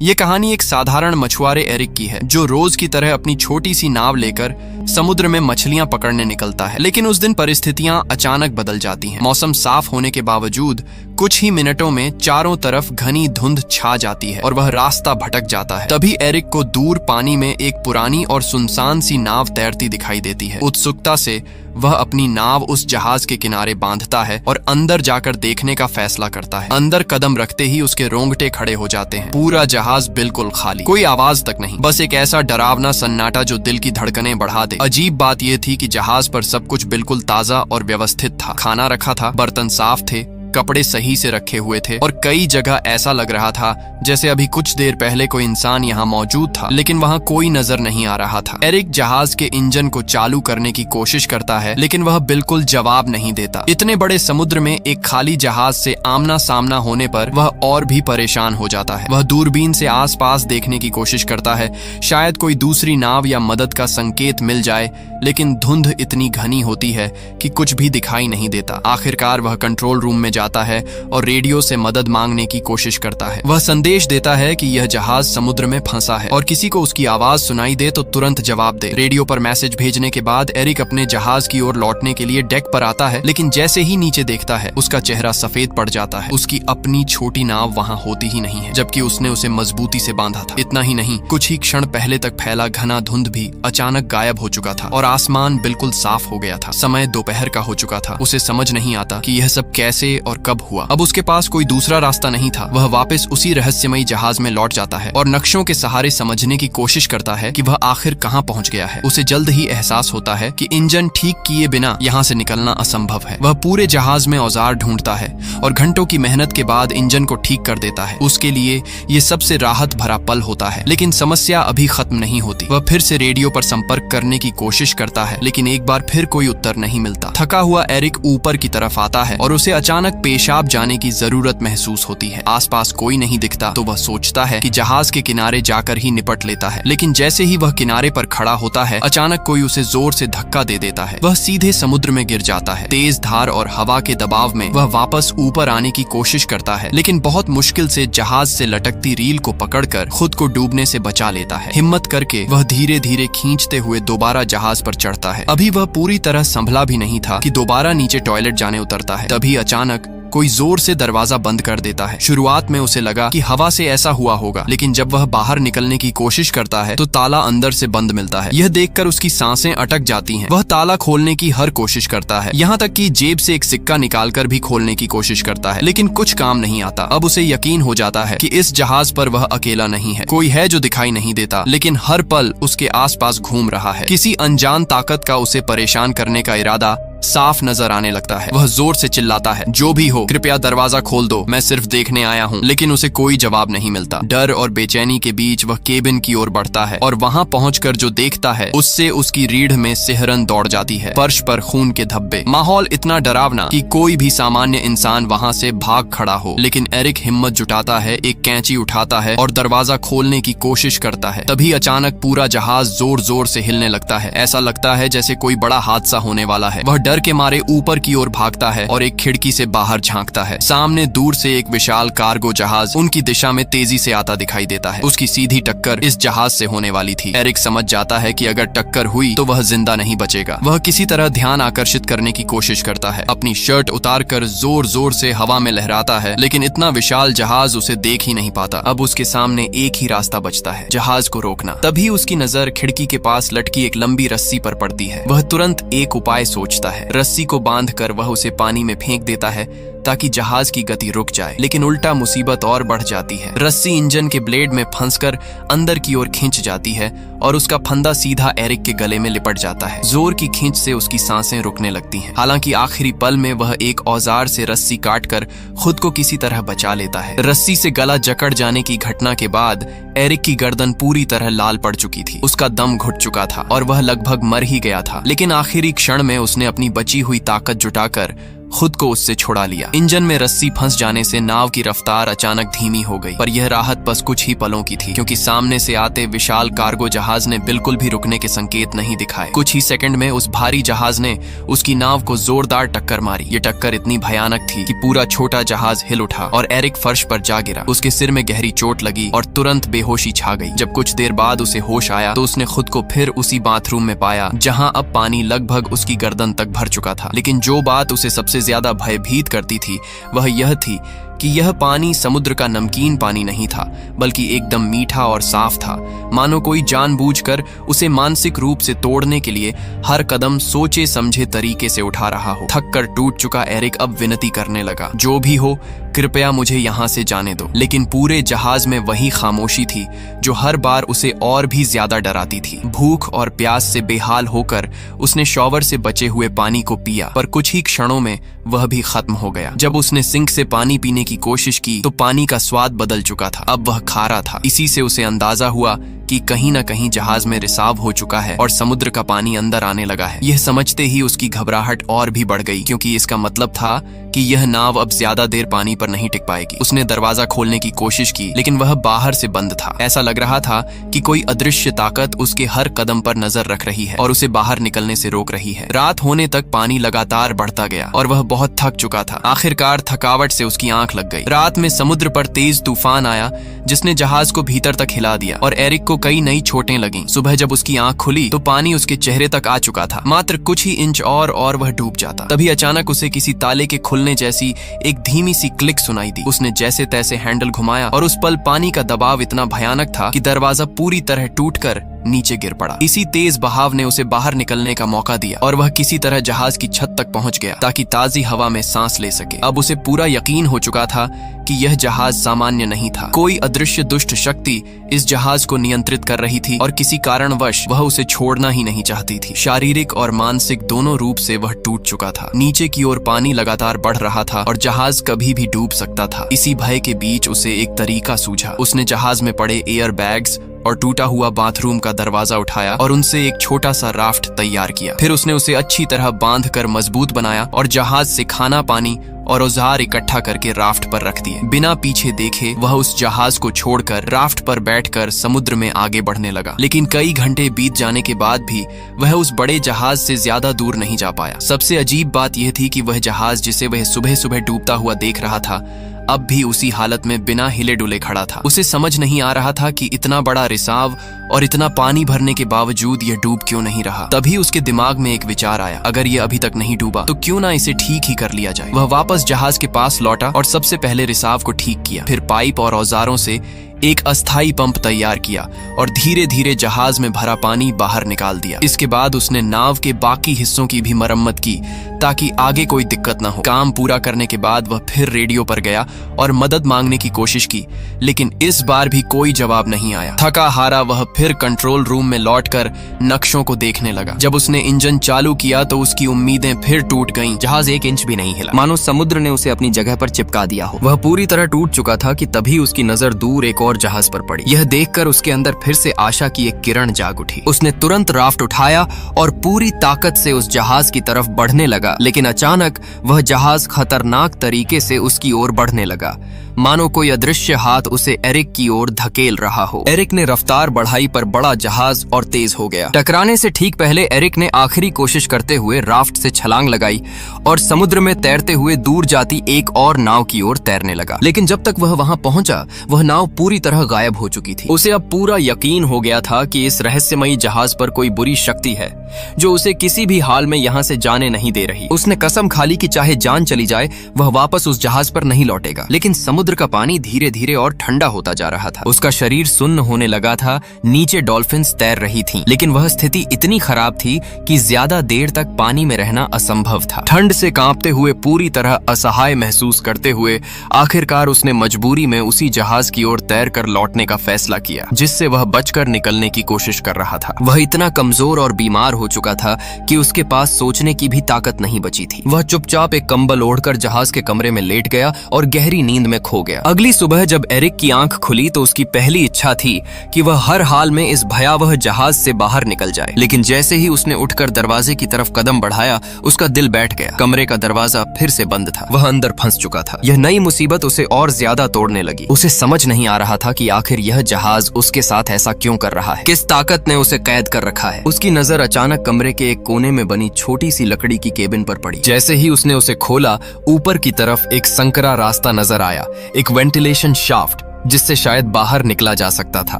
ये कहानी एक साधारण मछुआरे एरिक की है जो रोज की तरह अपनी छोटी सी नाव लेकर समुद्र में मछलियां पकड़ने निकलता है। लेकिन उस दिन परिस्थितियां अचानक बदल जाती हैं। मौसम साफ होने के बावजूद कुछ ही मिनटों में चारों तरफ घनी धुंध छा जाती है और वह रास्ता भटक जाता है। तभी एरिक को दूर पानी में एक पुरानी और सुनसान सी नाव तैरती दिखाई देती है। उत्सुकता से वह अपनी नाव उस जहाज के किनारे बांधता है और अंदर जाकर देखने का फैसला करता है। अंदर कदम रखते ही उसके रोंगटे खड़े हो जाते हैं। पूरा जहाज बिल्कुल खाली, कोई आवाज तक नहीं, बस एक ऐसा डरावना सन्नाटा जो दिल की धड़कनें बढ़ा दे। अजीब बात यह थी कि जहाज पर सब कुछ बिल्कुल ताजा और व्यवस्थित था। खाना रखा था, बर्तन साफ थे, कपड़े सही से रखे हुए थे और कई जगह ऐसा लग रहा था जैसे अभी कुछ देर पहले कोई इंसान यहाँ मौजूद था, लेकिन वहाँ कोई नजर नहीं आ रहा था। एरिक जहाज के इंजन को चालू करने की कोशिश करता है, लेकिन वह बिल्कुल जवाब नहीं देता। इतने बड़े समुद्र में एक खाली जहाज से आमना सामना होने पर वह और भी परेशान हो जाता है। वह दूरबीन से आसपास देखने की कोशिश करता है, शायद कोई दूसरी नाव या मदद का संकेत मिल जाए, लेकिन धुंध इतनी घनी होती है कि कुछ भी दिखाई नहीं देता। आखिरकार वह कंट्रोल रूम में जाता है और रेडियो से मदद मांगने की कोशिश करता है। वह संदेश देता है कि यह जहाज समुद्र में फंसा है और किसी को उसकी आवाज सुनाई दे तो तुरंत जवाब दे। रेडियो पर मैसेज भेजने के बाद एरिक अपने जहाज की ओर लौटने के लिए डेक पर आता है, लेकिन जैसे ही नीचे देखता है उसका चेहरा सफेद पड़ जाता है। उसकी अपनी छोटी नाव वहां होती ही नहीं है, जबकि उसने उसे मजबूती से बांधा था। इतना ही नहीं, कुछ ही क्षण पहले तक फैला घना धुंध भी अचानक गायब हो चुका था और आसमान बिल्कुल साफ हो गया था। समय दोपहर का हो चुका था। उसे समझ नहीं आता कि यह सब कैसे और कब हुआ। अब उसके पास कोई दूसरा रास्ता नहीं था। वह वापस उसी रहस्यमयी जहाज में लौट जाता है और नक्शों के सहारे समझने की कोशिश करता है कि वह आखिर कहां पहुंच गया है। उसे जल्द ही एहसास होता है कि इंजन ठीक किए बिना यहां से निकलना असंभव है। वह पूरे जहाज में औजार ढूंढता है और घंटों की मेहनत के बाद इंजन को ठीक कर देता है। उसके लिए ये सबसे राहत भरा पल होता है, लेकिन समस्या अभी खत्म नहीं होती। वह फिर से रेडियो पर संपर्क करने की कोशिश करता है, लेकिन एक बार फिर कोई उत्तर नहीं मिलता। थका हुआ एरिक ऊपर की तरफ आता है और उसे अचानक पेशाब जाने की जरूरत महसूस होती है। आसपास कोई नहीं दिखता तो वह सोचता है कि जहाज के किनारे जाकर ही निपट लेता है, लेकिन जैसे ही वह किनारे पर खड़ा होता है अचानक कोई उसे जोर से धक्का दे देता है। वह सीधे समुद्र में गिर जाता है। तेज धार और हवा के दबाव में वह वापस ऊपर आने की कोशिश करता है, लेकिन बहुत मुश्किल से जहाज से लटकती रील को पकड़कर खुद को डूबने से बचा लेता है। हिम्मत करके वह धीरे धीरे खींचते हुए दोबारा जहाज पर चढ़ता है। अभी वह पूरी तरह संभला भी नहीं था कि दोबारा नीचे टॉयलेट जाने उतरता है। तभी अचानक कोई जोर से दरवाजा बंद कर देता है। शुरुआत में उसे लगा कि हवा से ऐसा हुआ होगा, लेकिन जब वह बाहर निकलने की कोशिश करता है तो ताला अंदर से बंद मिलता है। यह देखकर उसकी सांसें अटक जाती हैं। वह ताला खोलने की हर कोशिश करता है, यहाँ तक कि जेब से एक सिक्का निकालकर भी खोलने की कोशिश करता है, लेकिन कुछ काम नहीं आता। अब उसे यकीन हो जाता है कि इस जहाज पर वह अकेला नहीं है। कोई है जो दिखाई नहीं देता, लेकिन हर पल उसके आसपास घूम रहा है। किसी अनजान ताकत का उसे परेशान करने का इरादा साफ नजर आने लगता है। वह जोर से चिल्लाता है, जो भी हो कृपया दरवाजा खोल दो, मैं सिर्फ देखने आया हूँ। लेकिन उसे कोई जवाब नहीं मिलता। डर और बेचैनी के बीच वह केबिन की ओर बढ़ता है और वहाँ पहुंचकर जो देखता है उससे उसकी रीढ़ में सिहरन दौड़ जाती है। फर्श पर खून के धब्बे, माहौल इतना डरावना कि कोई भी सामान्य इंसान वहाँ से भाग खड़ा हो। लेकिन एरिक हिम्मत जुटाता है, एक कैंची उठाता है और दरवाजा खोलने की कोशिश करता है। तभी अचानक पूरा जहाज जोर जोर से हिलने लगता है। ऐसा लगता है जैसे कोई बड़ा हादसा होने वाला है। वह डर के मारे ऊपर की ओर भागता है और एक खिड़की से बाहर झांकता है। सामने दूर से एक विशाल कार्गो जहाज उनकी दिशा में तेजी से आता दिखाई देता है। उसकी सीधी टक्कर इस जहाज से होने वाली थी। एरिक समझ जाता है कि अगर टक्कर हुई तो वह जिंदा नहीं बचेगा। वह किसी तरह ध्यान आकर्षित करने की कोशिश करता है। अपनी शर्ट उतारकर जोर जोर से हवा में लहराता है, लेकिन इतना विशाल जहाज उसे देख ही नहीं पाता। अब उसके सामने एक ही रास्ता बचता है, जहाज को रोकना। तभी उसकी नजर खिड़की के पास लटकी एक लंबी रस्सी पर पड़ती है। वह तुरंत एक उपाय सोचता है। रस्सी को बांधकर वह उसे पानी में फेंक देता है ताकि जहाज की गति रुक जाए, लेकिन उल्टा मुसीबत और बढ़ जाती है। रस्सी इंजन के ब्लेड में फंसकर अंदर की ओर खींच जाती है और उसका फंदा सीधा एरिक के गले में लिपट जाता है। जोर की खींच से उसकी सांसें रुकने लगती हैं। हालांकि आखिरी पल में वह एक औजार से रस्सी काटकर खुद को किसी तरह बचा लेता है। रस्सी से गला जकड़ जाने की घटना के बाद एरिक की गर्दन पूरी तरह लाल पड़ चुकी थी। उसका दम घुट चुका था और वह लगभग मर ही गया था, लेकिन आखिरी क्षण में उसने अपनी बची हुई ताकत जुटाकर खुद को उससे छुड़ा लिया। इंजन में रस्सी फंस जाने से नाव की रफ्तार अचानक धीमी हो गई, पर यह राहत बस कुछ ही पलों की थी, क्योंकि सामने से आते विशाल कार्गो जहाज ने बिल्कुल भी रुकने के संकेत नहीं दिखाए। कुछ ही सेकंड में उस भारी जहाज ने उसकी नाव को जोरदार टक्कर मारी। ये टक्कर इतनी भयानक थी कि पूरा छोटा जहाज हिल उठा और एरिक फर्श पर जा गिरा। उसके सिर में गहरी चोट लगी और तुरंत बेहोशी छा गई। जब कुछ देर बाद उसे होश आया तो उसने खुद को फिर उसी बाथरूम में पाया जहां अब पानी लगभग उसकी गर्दन तक भर चुका था। लेकिन जो बात उसे सबसे ज्यादा भयभीत करती थी वह यह थी कि यह पानी समुद्र का नमकीन पानी नहीं था, बल्कि एकदम मीठा और साफ था, मानो कोई जानबूझकर उसे मानसिक रूप से तोड़ने के लिए हर कदम सोचे समझे तरीके से उठा रहा हो। थक कर टूट चुका एरिक अब विनती करने लगा, जो भी हो कृपया मुझे यहाँ से जाने दो। लेकिन पूरे जहाज में वही खामोशी थी जो हर बार उसे और भी ज्यादा डराती थी। भूख और प्यास से बेहाल होकर उसने शॉवर से बचे हुए पानी को पिया, पर कुछ ही क्षणों में वह भी खत्म हो गया। जब उसने सिंक से पानी पीने की कोशिश की तो पानी का स्वाद बदल चुका था, अब वह खारा था। इसी से उसे अंदाजा हुआ कि कहीं न कहीं जहाज में रिसाव हो चुका है और समुद्र का पानी अंदर आने लगा है। यह समझते ही उसकी घबराहट और भी बढ़ गई, क्योंकि इसका मतलब था कि यह नाव अब ज्यादा देर पानी पर नहीं टिक पाएगी। उसने दरवाजा खोलने की कोशिश की, लेकिन वह बाहर से बंद था। ऐसा लग रहा था कि कोई अदृश्य ताकत उसके हर कदम पर नजर रख रही है और उसे बाहर निकलने से रोक रही है। रात होने तक पानी लगातार बढ़ता गया और वह बहुत थक चुका था। आखिरकार थकावट से उसकी आंख लग गई। रात में समुद्र पर तेज तूफान आया जिसने जहाज को भीतर तक हिला दिया और एरिक को कई नई चोटें लगीं। सुबह जब उसकी आंख खुली तो पानी उसके चेहरे तक आ चुका था। मात्र कुछ ही इंच और वह डूब जाता। तभी अचानक उसे किसी ताले के खुलने जैसी एक धीमी सी क्लिक सुनाई दी। उसने जैसे तैसे हैंडल घुमाया और उस पल पानी का दबाव इतना भयानक था कि दरवाजा पूरी तरह टूटकर नीचे गिर पड़ा। इसी तेज बहाव ने उसे बाहर निकलने का मौका दिया और वह किसी तरह जहाज की छत तक पहुंच गया ताकि ताजी हवा में सांस ले सके। अब उसे पूरा यकीन हो चुका था कि यह जहाज सामान्य नहीं था। कोई अदृश्य दुष्ट शक्ति इस जहाज को नियंत्रित कर रही थी और किसी कारणवश वह उसे छोड़ना ही नहीं चाहती थी। शारीरिक और मानसिक दोनों रूप से वह टूट चुका था। नीचे की ओर पानी लगातार बढ़ रहा था और जहाज कभी भी डूब सकता था। इसी भय के बीच उसे एक तरीका सूझा। उसने जहाज में पड़े एयर बैग्स और टूटा हुआ बाथरूम का दरवाजा उठाया और उनसे एक छोटा सा राफ्ट तैयार किया। फिर उसने उसे अच्छी तरह बांध कर मजबूत बनाया और जहाज से खाना पानी और औजार इकट्ठा करके राफ्ट पर रख दिए। बिना पीछे देखे वह उस जहाज को छोड़कर राफ्ट पर बैठकर समुद्र में आगे बढ़ने लगा। लेकिन कई घंटे बीत जाने के बाद भी वह उस बड़े जहाज से ज्यादा दूर नहीं जा पाया। सबसे अजीब बात यह थी कि वह जहाज जिसे वह सुबह सुबह डूबता हुआ देख रहा था अब भी उसी हालत में बिना हिले डुले खड़ा था। उसे समझ नहीं आ रहा था कि इतना बड़ा रिसाव और इतना पानी भरने के बावजूद यह डूब क्यों नहीं रहा। तभी उसके दिमाग में एक विचार आया, अगर यह अभी तक नहीं डूबा तो क्यों ना इसे ठीक ही कर लिया जाए। वह वापस जहाज के पास लौटा और सबसे पहले रिसाव को ठीक किया। फिर पाइप और औजारों से एक अस्थायी पंप तैयार किया और धीरे धीरे जहाज में भरा पानी बाहर निकाल दिया। इसके बाद उसने नाव के बाकी हिस्सों की भी मरम्मत की ताकि आगे कोई दिक्कत न हो। काम पूरा करने के बाद वह फिर रेडियो पर गया और मदद मांगने की कोशिश की, लेकिन इस बार भी कोई जवाब नहीं आया। थका हारा वह फिर कंट्रोल रूम में लौटकर नक्शों को देखने लगा। जब उसने इंजन चालू किया तो उसकी उम्मीदें फिर टूट गईं। जहाज एक इंच भी नहीं हिला, मानो समुद्र ने उसे अपनी जगह पर चिपका दिया हो। वह पूरी तरह टूट चुका था कि तभी उसकी नजर दूर एक और जहाज पर पड़ी। यह देखकर उसके अंदर फिर से आशा की एक किरण जाग उठी। उसने तुरंत राफ्ट उठाया और पूरी ताकत से उस जहाज की तरफ बढ़ने लगा, लेकिन अचानक वह जहाज खतरनाक तरीके से उसकी ओर बढ़ने लगा, मानो कोई अदृश्य हाथ उसे एरिक की ओर धकेल रहा हो। एरिक ने रफ्तार बढ़ाई पर बड़ा जहाज और तेज हो गया। टकराने से ठीक पहले एरिक ने आखिरी कोशिश करते हुए राफ्ट से छलांग लगाई और समुद्र में तैरते हुए दूर जाती एक और नाव की ओर तैरने लगा। लेकिन जब तक वह वहां पहुंचा वह नाव पूरी तरह गायब हो चुकी थी। उसे अब पूरा यकीन हो गया था कि इस रहस्यमयी जहाज पर कोई बुरी शक्ति है जो उसे किसी भी हाल में यहाँ से जाने नहीं दे रही। उसने कसम खा ली कि चाहे जान चली जाए वह वापस उस जहाज पर नहीं लौटेगा। लेकिन समुद्र का पानी धीरे धीरे और ठंडा होता जा रहा था। उसका शरीर सुन्न होने लगा था। नीचे डॉल्फिन्स तैर रही थीं, लेकिन वह स्थिति इतनी खराब थी कि ज्यादा देर तक पानी में रहना असंभव था। ठंड से कांपते हुए पूरी तरह असहाय महसूस करते हुए आखिरकार उसने मजबूरी में उसी जहाज की ओर तैर कर लौटने का फैसला किया जिससे वह बचकर निकलने की कोशिश कर रहा था। वह इतना कमजोर और बीमार हो चुका था कि उसके पास सोचने की भी ताकत नहीं बची थी। वह चुपचाप एक कंबल ओढ़कर जहाज के कमरे में लेट गया और गहरी नींद में खो खो गया। अगली सुबह जब एरिक की आंख खुली तो उसकी पहली इच्छा थी कि वह हर हाल में इस भयावह जहाज से बाहर निकल जाए, लेकिन जैसे ही उसने उठकर दरवाजे की तरफ कदम बढ़ाया उसका दिल बैठ गया। कमरे का दरवाजा फिर से बंद था, वह अंदर फंस चुका था। यह नई मुसीबत उसे और ज्यादा तोड़ने लगी। उसे समझ नहीं आ रहा था कि आखिर यह जहाज उसके साथ ऐसा क्यों कर रहा है, किस ताकत ने उसे कैद कर रखा है। उसकी नजर अचानक कमरे के एक कोने में बनी छोटी सी लकड़ी की केबिन पर पड़ी। जैसे ही उसने उसे खोला, ऊपर की तरफ एक संकरा रास्ता नजर आया, एक वेंटिलेशन शाफ्ट जिससे शायद बाहर निकला जा सकता था।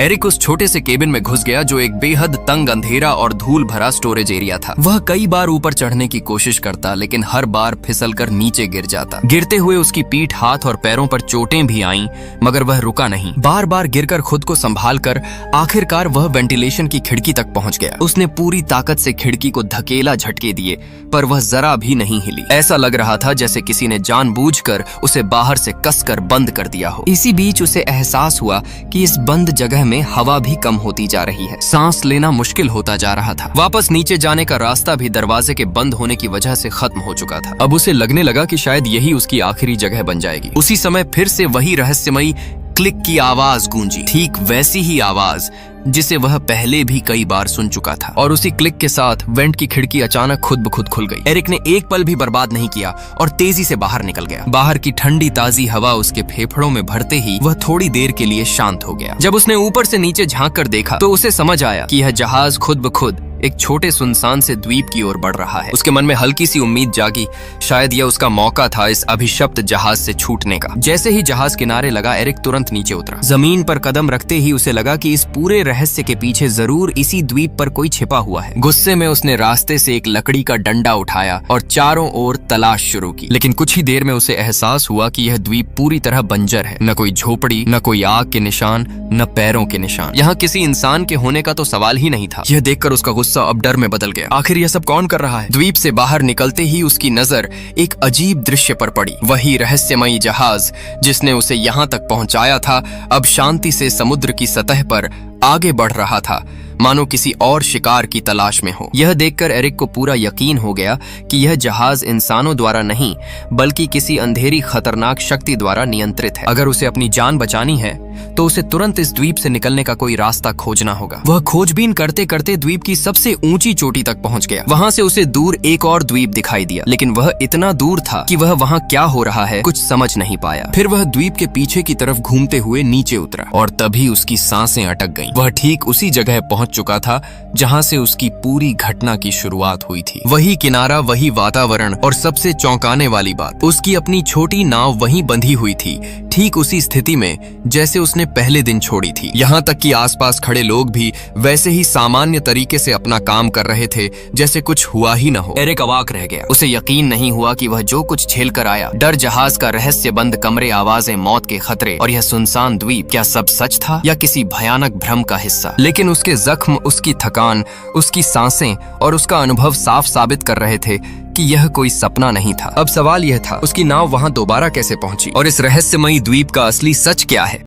एरिक उस छोटे से केबिन में घुस गया जो एक बेहद तंग, अंधेरा और धूल भरा स्टोरेज एरिया था। वह कई बार ऊपर चढ़ने की कोशिश करता, लेकिन हर बार फिसलकर नीचे गिर जाता। गिरते हुए उसकी पीठ, हाथ और पैरों पर चोटें भी आईं, मगर वह रुका नहीं। बार बार गिरकर खुद को संभालकर आखिरकार वह वेंटिलेशन की खिड़की तक पहुंच गया। उसने पूरी ताकत से खिड़की को धकेला, झटके दिए, पर वह जरा भी नहीं हिली। ऐसा लग रहा था जैसे किसी ने जानबूझकर उसे बाहर से कसकर बंद कर दिया हो। इसी बीच उसे एहसास हुआ कि इस बंद जगह में हवा भी कम होती जा रही है। सांस लेना मुश्किल होता जा रहा था। वापस नीचे जाने का रास्ता भी दरवाजे के बंद होने की वजह से खत्म हो चुका था। अब उसे लगने लगा कि शायद यही उसकी आखिरी जगह बन जाएगी। उसी समय फिर से वही रहस्यमयी क्लिक की आवाज गूंजी, ठीक वैसी ही आवाज जिसे वह पहले भी कई बार सुन चुका था। और उसी क्लिक के साथ वेंट की खिड़की अचानक खुद ब खुद खुल गई। एरिक ने एक पल भी बर्बाद नहीं किया और तेजी से बाहर निकल गया। बाहर की ठंडी ताजी हवा उसके फेफड़ों में भरते ही वह थोड़ी देर के लिए शांत हो गया। जब उसने ऊपर से नीचे झांक कर देखा तो उसे समझ आया कि यह जहाज खुद ब खुद एक छोटे सुनसान से द्वीप की ओर बढ़ रहा है। उसके मन में हल्की सी उम्मीद जागी, शायद यह उसका मौका था इस अभिशप्त जहाज से छूटने का। जैसे ही जहाज किनारे लगा, एरिक तुरंत नीचे उतरा। जमीन पर कदम रखते ही उसे लगा कि इस पूरे रहस्य के पीछे जरूर इसी द्वीप पर कोई छिपा हुआ है। गुस्से में उसने रास्ते से एक लकड़ी का डंडा उठाया और चारों ओर तलाश शुरू की। लेकिन कुछ ही देर में उसे एहसास हुआ कि यह द्वीप पूरी तरह बंजर है। न कोई झोपड़ी, न कोई आग के निशान, न पैरों के निशान। यहाँ किसी इंसान के होने का तो सवाल ही नहीं था। यह देखकर उसका गुस्सा अब डर में बदल गया। आखिर यह सब कौन कर रहा है? द्वीप से बाहर निकलते ही उसकी नजर एक अजीब दृश्य पर पड़ी। वही रहस्यमयी जहाज जिसने उसे यहाँ तक पहुंचाया था, अब शांति से समुद्र की सतह पर आगे बढ़ रहा था, मानो किसी और शिकार की तलाश में हो। यह देखकर एरिक को पूरा यकीन हो गया कि यह जहाज इंसानों द्वारा नहीं, बल्कि किसी अंधेरी खतरनाक शक्ति द्वारा नियंत्रित है। अगर उसे अपनी जान बचानी है तो उसे तुरंत इस द्वीप से निकलने का कोई रास्ता खोजना होगा। वह खोजबीन करते करते द्वीप की सबसे ऊंची चोटी तक पहुंच गया। वहां से उसे दूर एक और द्वीप दिखाई दिया, लेकिन वह इतना दूर था कि वह वहां क्या हो रहा है कुछ समझ नहीं पाया। फिर वह द्वीप के पीछे की तरफ घूमते हुए नीचे उतरा और तभी उसकी सांसें अटक गईं। वह ठीक उसी जगह पहुंच चुका था जहां से उसकी पूरी घटना की शुरुआत हुई थी। वही किनारा, वही वातावरण और सबसे चौंकाने वाली बात, उसकी अपनी छोटी नाव वहीं बंधी हुई थी, ठीक उसी स्थिति में जैसे उसने पहले दिन छोड़ी थी। यहाँ तक कि आसपास खड़े लोग भी वैसे ही सामान्य तरीके से अपना काम कर रहे थे जैसे कुछ हुआ ही न हो। एरिक अवाक रह गया। उसे यकीन नहीं हुआ कि वह जो कुछ झेल कर आया, डर, जहाज का रहस्य बंद कमरे, आवाजें, मौत के खतरे और यह सुनसान द्वीप, क्या सब सच था या किसी भयानक भ्रम का हिस्सा? लेकिन उसके जख्म, उसकी थकान, उसकी सांसें और उसका अनुभव साफ साबित कर रहे थे कि यह कोई सपना नहीं था। अब सवाल यह था, उसकी नाव वहां दोबारा कैसे पहुंची और इस रहस्यमयी द्वीप का असली सच क्या है?